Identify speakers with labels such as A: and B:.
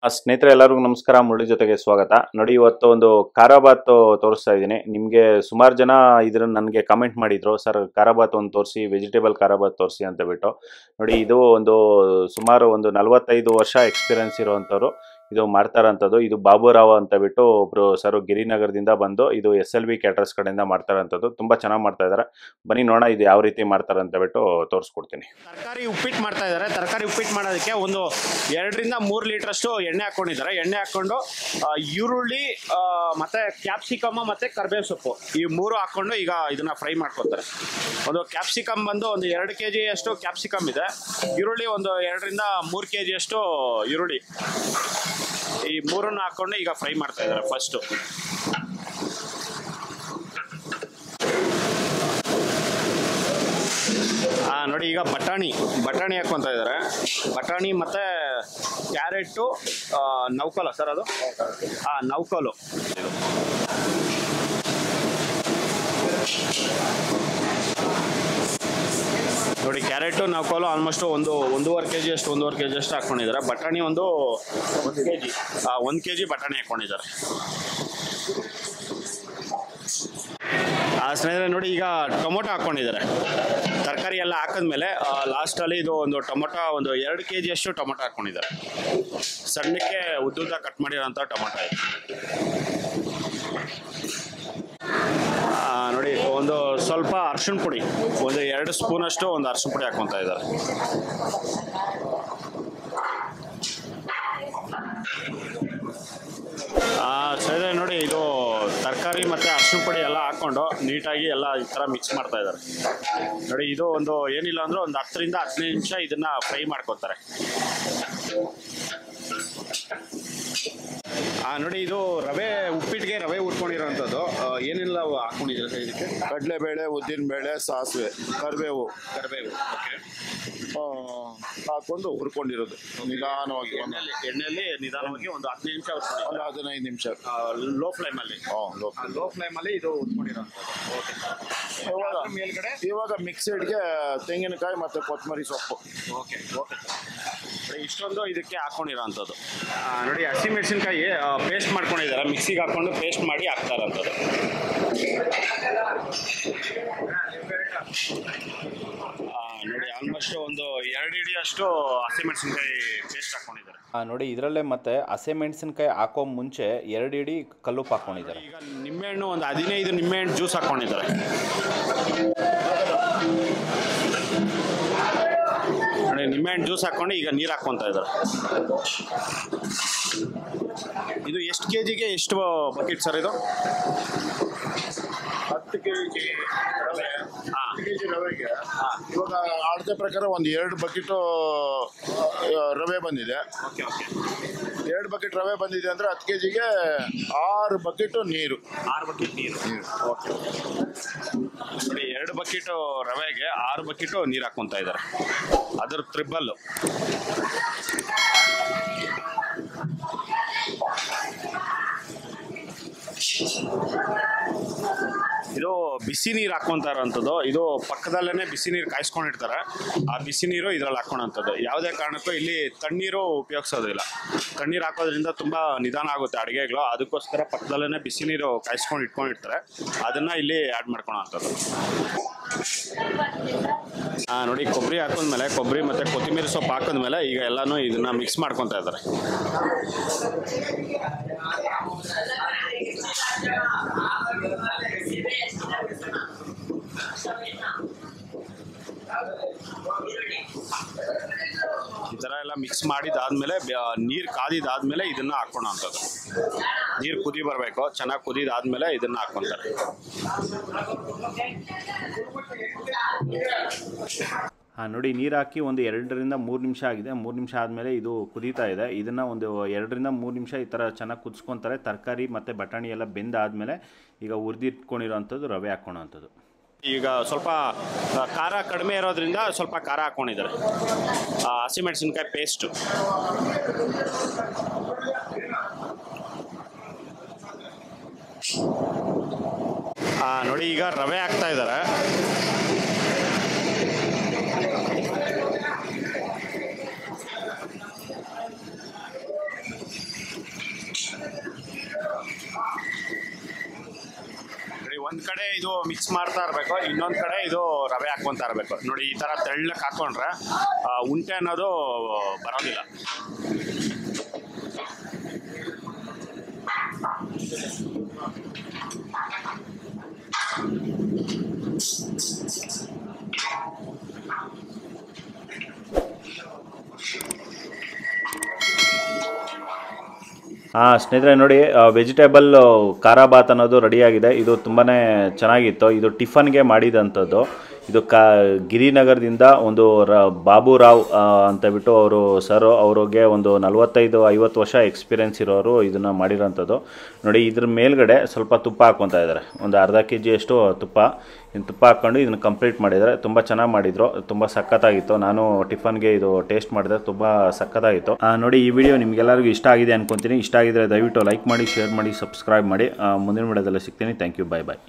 A: ಸ್ನೇಹಿತರೆ ಎಲ್ಲರಿಗೂ ನಮಸ್ಕಾರ. ಮುರಳಿ ಜೊತೆಗೆ ಸ್ವಾಗತ. ನೋಡಿ, ಇವತ್ತು ಒಂದು ಖಾರಾಬಾತ್ ತೋರಿಸ್ತಾ ಇದ್ದೀನಿ ನಿಮಗೆ. ಸುಮಾರು ಜನ ಇದನ್ನ ನನಗೆ ಕಮೆಂಟ್ ಮಾಡಿದ್ರು, ಸರ್ ಖಾರಾಬಾತ್ ಒಂದು ತೋರಿಸಿ, ವೆಜಿಟೇಬಲ್ ಖಾರಾಬಾತ್ ತೋರಿಸಿ ಅಂತ ಬಿಟ್ಟು. ನೋಡಿ, ಇದು ಸುಮಾರು ಒಂದು 45 ವರ್ಷ ಎಕ್ಸ್ಪೀರಿಯನ್ಸ್ ಇರುವಂಥವ್ರು ಇದು ಮಾಡ್ತಾರಂಥದ್ದು. ಇದು ಬಾಬುರಾವ್ ಅಂತ ಬಿಟ್ಟು ಒಬ್ರು ಸರ್ ಗಿರಿನಗರದಿಂದ ಬಂದು ಇದು SLV ಕ್ಯಾಟರ್ಸ್ ಕಡೆಯಿಂದ ಮಾಡ್ತಾರಂಥದ್ದು. ತುಂಬ ಚೆನ್ನಾಗಿ ಮಾಡ್ತಾ ಇದ್ದಾರೆ. ಬನ್ನಿ ನೋಡೋಣ ಇದು ಯಾವ ರೀತಿ ಮಾಡ್ತಾರೆ ಅಂತ ಬಿಟ್ಟು ತೋರಿಸ್ಕೊಡ್ತೀನಿ.
B: ತರಕಾರಿ ಉಪ್ಪಿಟ್ಟು ಮಾಡ್ತಾ ಇದ್ದಾರೆ. ತರಕಾರಿ ಉಪ್ಪಿಟ್ಟು ಮಾಡೋದಕ್ಕೆ ಒಂದು 2 ರಿಂದ 3 ಲೀಟರ್ ಅಷ್ಟು ಎಣ್ಣೆ ಹಾಕೊಂಡಿದ್ದಾರೆ. ಎಣ್ಣೆ ಹಾಕೊಂಡು ಈರುಳ್ಳಿ ಮತ್ತೆ ಕ್ಯಾಪ್ಸಿಕಮ್ ಮತ್ತೆ ಕರ್ಬೇವು ಸೊಪ್ಪು ಈ 3 ಹಾಕೊಂಡು ಈಗ ಇದನ್ನ ಫ್ರೈ ಮಾಡ್ಕೊತಾರೆ. ಒಂದು ಕ್ಯಾಪ್ಸಿಕಮ್ ಬಂದು ಒಂದು 2 kg ಅಷ್ಟು ಕ್ಯಾಪ್ಸಿಕಮ್ ಇದೆ. ಈರುಳ್ಳಿ ಒಂದು 2 ರಿಂದ 3 kg ಅಷ್ಟು ಈರುಳ್ಳಿ, ಈ 3 ಹಾಕೊಂಡು ಈಗ ಫ್ರೈ ಮಾಡ್ತಾ ಇದ್ದಾರೆ. ಫಸ್ಟ್ ನೋಡಿ, ಈಗ ಬಟಾಣಿ ಹಾಕೊಂತ ಇದ್ದಾರೆ. ಬಟಾಣಿ ಮತ್ತೆ ಕ್ಯಾರೆಟು, ನೌಕಲ ಸರ್ ಅದು ನೌಕಲು. ನೋಡಿ, ಕ್ಯಾರೆಟು ನೌಕಲು ಆಲ್ಮೋಸ್ಟ್ 1.5 kg ಅಷ್ಟು ಹಾಕೊಂಡಿದ್ದಾರೆ. ಬಟಾಣಿ ಒಂದು 1 kg ಬಟಾಣಿ ಹಾಕೊಂಡಿದ್ದಾರೆ. ಸ್ನೇಹಿತರೆ ನೋಡಿ, ಈಗ ಟೊಮೊಟೊ ಹಾಕೊಂಡಿದ್ದಾರೆ. ತರಕಾರಿ ಎಲ್ಲ ಹಾಕಿದ್ಮೇಲೆ ಲಾಸ್ಟಲ್ಲಿ ಇದು ಒಂದು ಟೊಮೊಟೊ ಒಂದು 2 kg ಅಷ್ಟು ಟೊಮೊಟೊ ಹಾಕೊಂಡಿದ್ದಾರೆ. ಸಣ್ಣಕ್ಕೆ ಉದ್ದುದ್ದ ಕಟ್ ಮಾಡಿರೋಂಥ ಟೊಮೊಟೊ ಇದೆ. ನೋಡಿ, ಒಂದು ಸ್ವಲ್ಪ ಅರಿಶಿಣ ಪುಡಿ, ಒಂದು 2 ಸ್ಪೂನ್ ಅಷ್ಟು ಒಂದು ಅರಿಶಿಣ ಪುಡಿ ಹಾಕೊತಾ ಇದ್ದಾರೆ. ಸರಿ, ನೋಡಿ, ಇದು ತರಕಾರಿ ಮತ್ತು ಅರಿಶಿಣ ಪುಡಿ ಎಲ್ಲ ಹಾಕ್ಕೊಂಡು ನೀಟಾಗಿ ಎಲ್ಲ ಈ ಥರ ಮಿಕ್ಸ್ ಮಾಡ್ತಾ ಇದ್ದಾರೆ. ನೋಡಿ, ಇದು ಒಂದು ಏನಿಲ್ಲ ಅಂದರೂ ಒಂದು 10 ರಿಂದ 15 ನಿಮಿಷ ಇದನ್ನು ಫ್ರೈ ಮಾಡ್ಕೊತಾರೆ. ನೋಡಿ, ಇದು ಉಪ್ಪಿಟ್ಟಿಗೆ ರವೆ ಉಟ್ಕೊಂಡಿರೋಂಥದ್ದು. ಏನೆಲ್ಲ ಹಾಕೊಂಡಿದ್ದೀರಾ ಸರ್ ಇದಕ್ಕೆ?
C: ಕಡಲೆಬೇಳೆ, ಉದ್ದಿನಬೇಳೆ, ಸಾಸಿವೆ, ಕರಿಬೇವು
B: ಓಕೆ,
C: ಹಾಕೊಂಡು ಹುರ್ಕೊಂಡಿರೋದು ನಿಧಾನವಾಗಿ.
B: ಎಣ್ಣೆಯಲ್ಲಿ ನಿಧಾನವಾಗಿ ಒಂದು 15 ನಿಮಿಷ
C: ಒಂದು 15 ನಿಮಿಷ
B: ಲೋ ಫ್ಲೇಮಲ್ಲಿ. ಲೋ ಫ್ಲೇಮಲ್ಲಿ ಇದು ಉಟ್ಕೊಂಡಿರೋಂಥದ್ದು. ಓಕೆ, ಮೇಲ್ಗಡೆ
C: ಇವಾಗ ಮಿಕ್ಸಿಡ್ಗೆ ತೆಂಗಿನಕಾಯಿ ಮತ್ತು ಕೊತ್ತಂಬರಿ ಸೊಪ್ಪು.
B: ಓಕೆ, ಇಷ್ಟೊಂದು ಇದಕ್ಕೆ ಹಾಕೊಂಡಿರೋಂಥದ್ದು. ನೋಡಿ, ಹಸಿಮೆಣಸಿನ್ಕಾಯಿ ಪೇಸ್ಟ್ ಮಾಡ್ಕೊಂಡಿದ್ದಾರೆ. ಮಿಕ್ಸಿಗೆ ಹಾಕೊಂಡು ಪೇಸ್ಟ್ ಮಾಡಿ ಹಾಕ್ತಾ ಇರೋಂಥದ್ದು. ನೋಡಿ, ಆಲ್ಮೋಸ್ಟ್ ಒಂದು 2 ಇಡಿ ಅಷ್ಟು ಹಸಿಮೆಣಸಿನ್ಕಾಯಿ ಪೇಸ್ಟ್ ಹಾಕೊಂಡಿದ್ದಾರೆ.
A: ನೋಡಿ, ಇದರಲ್ಲೇ ಮತ್ತೆ ಹಸಿಮೆಣಸಿನ್ಕಾಯಿ ಹಾಕೋ ಮುಂಚೆ 2 ಇಡಿ ಕಲ್ಲುಪ್ಪು ಹಾಕೊಂಡಿದ್ದಾರೆ.
B: ಈಗ ನಿಂಬೆಹಣ್ಣು ಒಂದು 15 ನಿಂಬೆಹಣ್ಣು ಜ್ಯೂಸ್ ಹಾಕೊಂಡಿದ್ದಾರೆ. ನೋಡಿ, ನಿಂಬೆಹಣ್ಣು ಜ್ಯೂಸ್ ಹಾಕೊಂಡು ಈಗ ನೀರು ಹಾಕ್ಕೊತಾ ಇದ್ದಾರೆ. ಇದು ಎಷ್ಟು kgಗೆ ಎಷ್ಟು ಬಕೆಟ್ ಸರ್ ಇದು?
C: 10 kg ರವೆ. 10 kg ರವೆಗೆ ಇವಾಗ ಅಳತೆ ಪ್ರಕಾರ ಒಂದು 2 ಬಕೆಟು ರವೆ ಬಂದಿದೆ.
B: ಓಕೆ,
C: 2 ಬಕೆಟ್ ರವೆ ಬಂದಿದೆ ಅಂದರೆ 10 kgಗೆ 6 ಬಕೆಟು ನೀರು.
B: 6 ಬಕೆಟ್ ನೀರು. ಓಕೆ, ನೋಡಿ, 2 ಬಕೆಟು ರವೆಗೆ 6 ಬಕೆಟು ನೀರು ಹಾಕ್ಕೊತಾ ಇದ್ದಾರೆ. ಅದರ ಟ್ರಿಬಲ್ಲು. ಇದು ಬಿಸಿ ನೀರು ಹಾಕ್ಕೊಂತ ಇರೋಂಥದ್ದು. ಇದು ಪಕ್ಕದಲ್ಲೇ ಬಿಸಿ ನೀರು ಕಾಯಿಸ್ಕೊಂಡಿರ್ತಾರೆ. ಆ ಬಿಸಿ ನೀರು ಇದ್ರಲ್ಲಿ ಹಾಕೋಣಂಥದ್ದು. ಯಾವುದೇ ಕಾರಣಕ್ಕೂ ಇಲ್ಲಿ ತಣ್ಣೀರು ಉಪಯೋಗಿಸೋದಿಲ್ಲ. ತಣ್ಣೀರು ಹಾಕೋದ್ರಿಂದ ತುಂಬ ನಿಧಾನ ಆಗುತ್ತೆ ಅಡುಗೆಗಳು. ಅದಕ್ಕೋಸ್ಕರ ಪಕ್ಕದಲ್ಲೇ ಬಿಸಿ ನೀರು ಕಾಯಿಸ್ಕೊಂಡು ಇಟ್ಕೊಂಡಿರ್ತಾರೆ. ಅದನ್ನು ಇಲ್ಲಿ ಆ್ಯಡ್ ಮಾಡ್ಕೊಳೋಂಥದ್ದು. ನೋಡಿ, ಕೊಬ್ಬರಿ ಹಾಕಿದ್ಮೇಲೆ, ಕೊಬ್ಬರಿ ಮತ್ತು ಕೊತ್ತಂಬರಿ ಸೊಪ್ಪು ಹಾಕಿದ್ಮೇಲೆ ಈಗ ಎಲ್ಲನೂ ಇದನ್ನು ಮಿಕ್ಸ್ ಮಾಡ್ಕೊತಾ ಇದ್ದಾರೆ. ಈ ಥರ ಎಲ್ಲ ಮಿಕ್ಸ್ ಮಾಡಿದಾದ್ಮೇಲೆ ನೀರು ಕಾದಿದಾದ್ಮೇಲೆ ಇದನ್ನು ಹಾಕೋಣಂಥದ್ದು. ನೀರು ಕುದಿ ಬರಬೇಕು, ಚೆನ್ನಾಗಿ ಕುದಿದಾದ್ಮೇಲೆ ಇದನ್ನು ಹಾಕ್ಕೊತಾರೆ.
A: ನೋಡಿ, ನೀರು ಹಾಕಿ ಒಂದು 2 ರಿಂದ 3 ನಿಮಿಷ ಆಗಿದೆ. 3 ನಿಮಿಷ ಆದಮೇಲೆ ಇದು ಕುದೀತಾ ಇದೆ. ಇದನ್ನು ಒಂದು 2 ರಿಂದ 3 ನಿಮಿಷ ಈ ಥರ ಚೆನ್ನಾಗಿ ಕುದಿಸ್ಕೊತಾರೆ. ತರಕಾರಿ ಮತ್ತು ಬಟಾಣಿ ಎಲ್ಲ ಬೆಂದಾದಮೇಲೆ ಈಗ ಹುರಿದಿಟ್ಕೊಂಡಿರೋಂಥದ್ದು ರವೆ ಹಾಕೋಣಂಥದ್ದು.
B: ಈಗ ಸ್ವಲ್ಪ ಖಾರ ಕಡಿಮೆ ಇರೋದ್ರಿಂದ ಸ್ವಲ್ಪ ಖಾರ ಹಾಕ್ಕೊಂಡಿದ್ದಾರೆ. ಹಸಿಮೆಣಸಿನ್ಕಾಯಿ ಪೇಸ್ಟು. ನೋಡಿ, ಈಗ ರವೆ ಹಾಕ್ತಾ ಇದ್ದಾರೆ. ಕಡೆ ಇದು ಮಿಕ್ಸ್ ಮಾಡ್ತಾ ಇರಬೇಕು, ಇನ್ನೊಂದು ಕಡೆ ಇದು ರವೆ ಹಾಕ್ಕೊಂತಾ ಇರಬೇಕು. ನೋಡಿ ಈ ಥರ ತೆಳ್ಳಕ್ಕೆ ಹಾಕ್ಕೊಂಡ್ರೆ ಉಂಟೆ ಅನ್ನೋದು ಬರೋದಿಲ್ಲ.
A: ಸ್ನೇಹಿತರೆ ನೋಡಿ, ವೆಜಿಟೇಬಲ್ ಖಾರ ಬಾತ್ ಅನ್ನೋದು ರೆಡಿಯಾಗಿದೆ. ಇದು ತುಂಬಾ ಚೆನ್ನಾಗಿತ್ತು. ಇದು ಟಿಫನ್ಗೆ ಮಾಡಿದಂಥದ್ದು. ಇದು ಗಿರಿನಗರದಿಂದ ಒಂದು ಬಾಬುರಾವ್ ಅಂತ ಬಿಟ್ಟು ಅವರು ಸರ್, ಅವ್ರಿಗೆ ಒಂದು 45-50 ವರ್ಷ ಎಕ್ಸ್ಪೀರಿಯೆನ್ಸ್ ಇರೋರು ಇದನ್ನು ಮಾಡಿರೋಂಥದ್ದು. ನೋಡಿ ಇದ್ರ ಮೇಲ್ಗಡೆ ಸ್ವಲ್ಪ ತುಪ್ಪ ಹಾಕ್ಕೊತಾ ಇದ್ದಾರೆ, ಒಂದು ಅರ್ಧ kg ಅಷ್ಟು ತುಪ್ಪ ಹಾಕ್ಕೊಂಡು ಇದನ್ನು ಕಂಪ್ಲೀಟ್ ಮಾಡಿದ್ದಾರೆ. ತುಂಬ ಚೆನ್ನಾಗಿ ಮಾಡಿದರು, ತುಂಬ ಸಖತ್ತಾಗಿತ್ತು. ನಾನು ಟಿಫನ್ಗೆ ಇದು ಟೇಸ್ಟ್ ಮಾಡಿದೆ, ತುಂಬ ಸಖತ್ತಾಗಿತ್ತು. ನೋಡಿ ಈ ವಿಡಿಯೋ ನಿಮಗೆಲ್ಲರಿಗೂ ಇಷ್ಟ ಆಗಿದೆ ಅನ್ಕೊತೀನಿ. ಇಷ್ಟ ಆಗಿದ್ರೆ ದಯವಿಟ್ಟು ಲೈಕ್ ಮಾಡಿ, ಶೇರ್ ಮಾಡಿ, ಸಬ್ಸ್ಕ್ರೈಬ್ ಮಾಡಿ. ಮುಂದಿನ ವಿಡಿಯೋದಲ್ಲಿ ಸಿಗ್ತೀನಿ. Thank you, bye bye.